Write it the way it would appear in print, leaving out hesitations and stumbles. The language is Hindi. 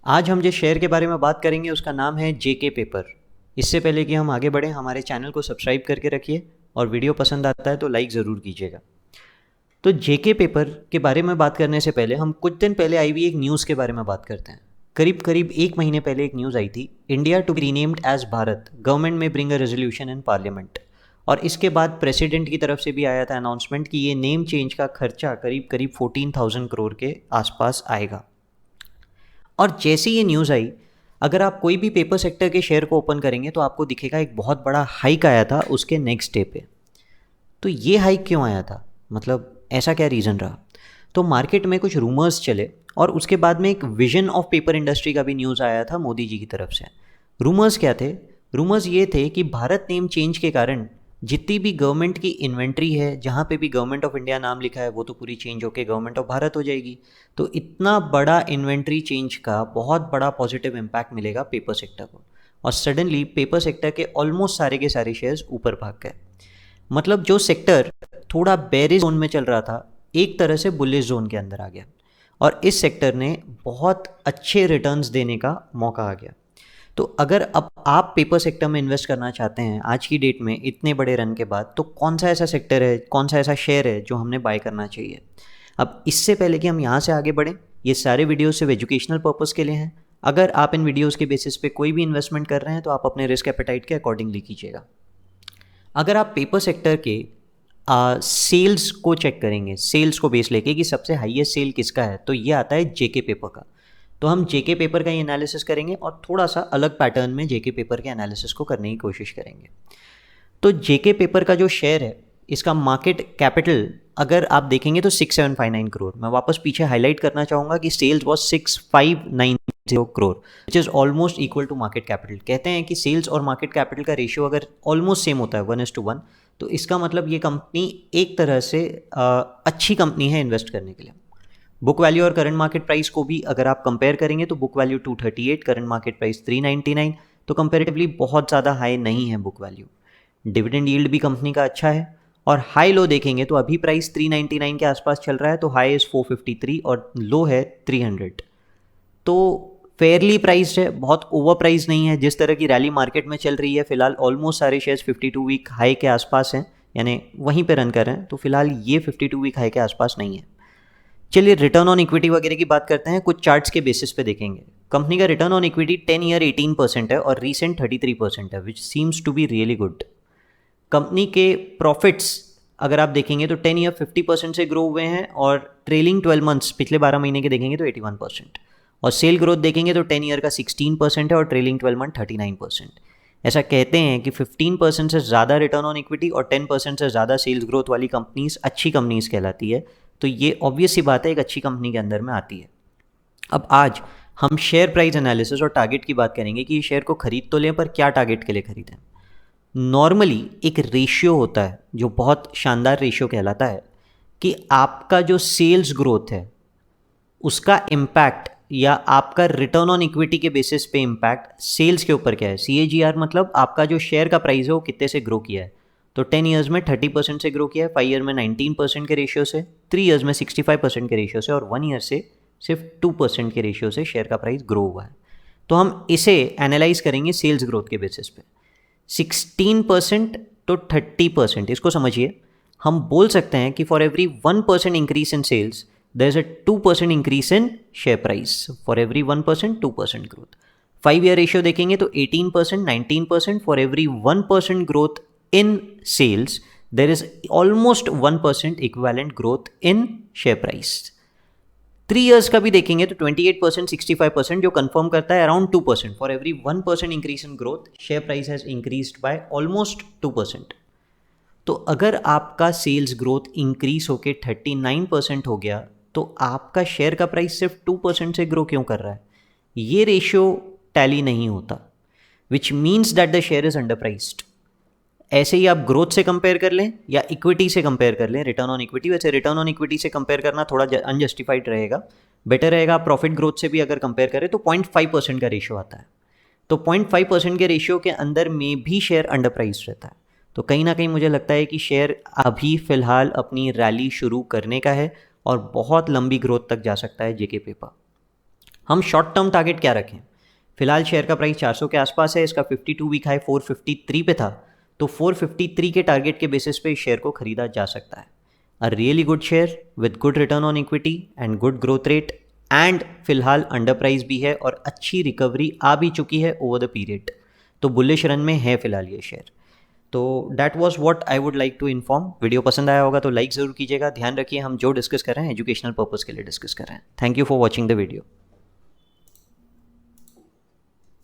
आज हम जिस शेयर के बारे में बात करेंगे उसका नाम है जेके पेपर। इससे पहले कि हम आगे बढ़ें, हमारे चैनल को सब्सक्राइब करके रखिए और वीडियो पसंद आता है तो लाइक ज़रूर कीजिएगा। तो जेके पेपर के बारे में बात करने से पहले हम कुछ दिन पहले आई हुई एक न्यूज़ के बारे में बात करते हैं। करीब करीब एक महीने पहले एक न्यूज़ आई थी, India to be renamed as Bharat, government may bring a resolution in parliament. और इसके बाद प्रेसिडेंट की तरफ से भी आया था अनाउंसमेंट कि ये नेम चेंज का खर्चा करीब करीब 14,000 करोड़ के आसपास आएगा। और जैसे ये न्यूज़ आई, अगर आप कोई भी पेपर सेक्टर के शेयर को ओपन करेंगे तो आपको दिखेगा एक बहुत बड़ा हाइक आया था उसके नेक्स्ट डे पे। तो ये हाइक क्यों आया था, मतलब ऐसा क्या रीज़न रहा? तो मार्केट में कुछ रूमर्स चले और उसके बाद में एक विजन ऑफ पेपर इंडस्ट्री का भी न्यूज़ आया था मोदी जी की तरफ से। रूमर्स क्या थे? रूमर्स ये थे कि भारत नेम चेंज के कारण जितनी भी गवर्नमेंट की इन्वेंट्री है, जहाँ पे भी गवर्नमेंट ऑफ इंडिया नाम लिखा है, वो तो पूरी चेंज होकर गवर्नमेंट ऑफ भारत हो जाएगी। तो इतना बड़ा इन्वेंट्री चेंज का बहुत बड़ा पॉजिटिव इम्पैक्ट मिलेगा पेपर सेक्टर को। और सडनली पेपर सेक्टर के ऑलमोस्ट सारे के सारे शेयर्स ऊपर भाग गए। मतलब जो सेक्टर थोड़ा बेरिश जोन में चल रहा था, एक तरह से बुलिश जोन के अंदर आ गया और इस सेक्टर ने बहुत अच्छे रिटर्न्स देने का मौका आ गया। तो अगर अब आप पेपर सेक्टर में इन्वेस्ट करना चाहते हैं आज की डेट में इतने बड़े रन के बाद, तो कौन सा ऐसा सेक्टर है, कौन सा ऐसा शेयर है जो हमने बाय करना चाहिए? अब इससे पहले कि हम यहाँ से आगे बढ़ें, ये सारे वीडियोस सिर्फ एजुकेशनल पर्पज़ के लिए हैं। अगर आप इन वीडियोस के बेसिस पे कोई भी इन्वेस्टमेंट कर रहे हैं तो आप अपने रिस्क एपेटाइट के अकॉर्डिंगली कीजिएगा। अगर आप पेपर सेक्टर के सेल्स को चेक करेंगे, सेल्स को बेस लेके कि सबसे हाईएस्ट सेल किसका है, तो ये आता है जेके पेपर का। तो हम जेके पेपर का ही एनालिसिस करेंगे और थोड़ा सा अलग पैटर्न में जेके पेपर के एनालिसिस को करने की कोशिश करेंगे। तो जेके पेपर का जो शेयर है, इसका मार्केट कैपिटल अगर आप देखेंगे तो 6759 करोड़। मैं वापस पीछे हाईलाइट करना चाहूँगा कि sales was 6590 crore, which is almost equal to market capital. कहते हैं कि सेल्स और मार्केट कैपिटल का रेशियो अगर ऑलमोस्ट सेम होता है 1:1, तो इसका मतलब ये कंपनी एक तरह से अच्छी कंपनी है इन्वेस्ट करने के लिए। बुक वैल्यू और करंट मार्केट प्राइस को भी अगर आप कंपेयर करेंगे तो book value 238, current market price 399, तो कंपेरेटिवली बहुत ज़्यादा हाई नहीं है बुक वैल्यू। डिविडेंड यील्ड भी कंपनी का अच्छा है और हाई लो देखेंगे तो अभी प्राइस 399 के आसपास चल रहा है, तो हाई इज़ 453 और लो है 300। तो फेयरली प्राइस्ड है, बहुत ओवर प्राइस नहीं है। जिस तरह की रैली मार्केट में चल रही है फिलहाल, ऑलमोस्ट सारे शेयर्स 52 वीक हाई के आसपास हैं, यानी वहीं पे रन कर रहे हैं। तो फिलहाल ये 52 वीक हाई के आसपास नहीं है। चलिए रिटर्न ऑन इक्विटी वगैरह की बात करते हैं। कुछ चार्ट्स के बेसिस पे देखेंगे। कंपनी का रिटर्न ऑन इक्विटी 10 ईयर 18% है और रीसेंट 33% है, which seems to be really good. Company के प्रॉफिट्स अगर आप देखेंगे तो 10 ईयर 50% से ग्रो हुए हैं और ट्रेलिंग 12 मंथ्स पिछले 12 महीने के देखेंगे तो 81%। और सेल ग्रोथ देखेंगे तो 10 ईयर का 16% है और ट्रेलिंग 12 मंथ 39%। ऐसा कहते हैं कि 15% से ज़्यादा रिटर्न ऑन इक्विटी और 10% से ज़्यादा सेल्स ग्रोथ वाली कंपनीज अच्छी कंपनीज कहलाती है। तो ये ऑब्वियस सी बात है, एक अच्छी कंपनी के अंदर में आती है। अब आज हम शेयर प्राइस एनालिसिस और टारगेट की बात करेंगे कि ये शेयर को खरीद तो लें, पर क्या टारगेट के लिए खरीदें। नॉर्मली एक रेशियो होता है जो बहुत शानदार रेशियो कहलाता है कि आपका जो सेल्स ग्रोथ है उसका इम्पैक्ट या आपका रिटर्न ऑन इक्विटी के बेसिस पे इम्पैक्ट सेल्स के ऊपर क्या है। CAGR मतलब आपका जो शेयर का प्राइस है वो कितने से ग्रो किया है। तो 10 ईयर्स में 30% से ग्रो किया है, 5 ईयर में 19% के रेशियो से, 3 ईयर्स में 65% के रेशियो से और 1 ईयर से सिर्फ 2% के रेशियो से शेयर का प्राइस ग्रो हुआ है। तो हम इसे एनालाइज करेंगे सेल्स ग्रोथ के बेसिस पे। 16% तो 30%, इसको समझिए। हम बोल सकते हैं कि for every 1% increase in sales there is a 2% increase in share price. For every 1% 2% growth. 5 year ratio देखेंगे तो 18%, 19%। For every 1% growth in sales there is almost 1% equivalent growth in share price। 3 years का भी देखेंगे तो 28%, 65%, जो कंफर्म करता है around 2%। For every 1% increase in growth share price has increased by almost 2%। तो अगर आपका सेल्स ग्रोथ इंक्रीज होके 39% हो गया तो आपका शेयर का प्राइस सिर्फ 2% से ग्रो क्यों कर रहा है? ये रेशियो टैली नहीं होता, which means that the share is under priced. ऐसे ही आप ग्रोथ से कंपेयर कर लें या इक्विटी से कंपेयर कर लें, रिटर्न ऑन इक्विटी। वैसे रिटर्न ऑन इक्विटी से कंपेयर करना थोड़ा अनजस्टिफाइड रहेगा, बेटर रहेगा प्रॉफिट ग्रोथ से भी अगर कंपेयर करें तो 0.5% का रेशियो आता है। तो 0.5% के रेशियो के अंदर में भी शेयर अंडर प्राइस रहता है। तो कहीं ना कहीं मुझे लगता है कि शेयर अभी फ़िलहाल अपनी रैली शुरू करने का है और बहुत लंबी ग्रोथ तक जा सकता है जेके पेपर। हम शॉर्ट टर्म टारगेट क्या रखें? फिलहाल शेयर का प्राइस 400 के आसपास है, इसका 52 वीक हाई 453 पे था, तो 453 के टारगेट के बेसिस पे इस शेयर को खरीदा जा सकता है। A really good share with good return on equity and good growth rate, and फिलहाल अंडर प्राइस भी है और अच्छी रिकवरी आ भी चुकी है ओवर द पीरियड, तो बुलिश रन में है फिलहाल ये शेयर। तो that was what I would like to inform. Video पसंद आया होगा तो लाइक ज़रूर कीजिएगा। ध्यान रखिए हम जो डिस्कस कर रहे हैं एजुकेशनल पर्पज़ के लिए डिस्कस कर रहे हैं। Thank you for watching the video.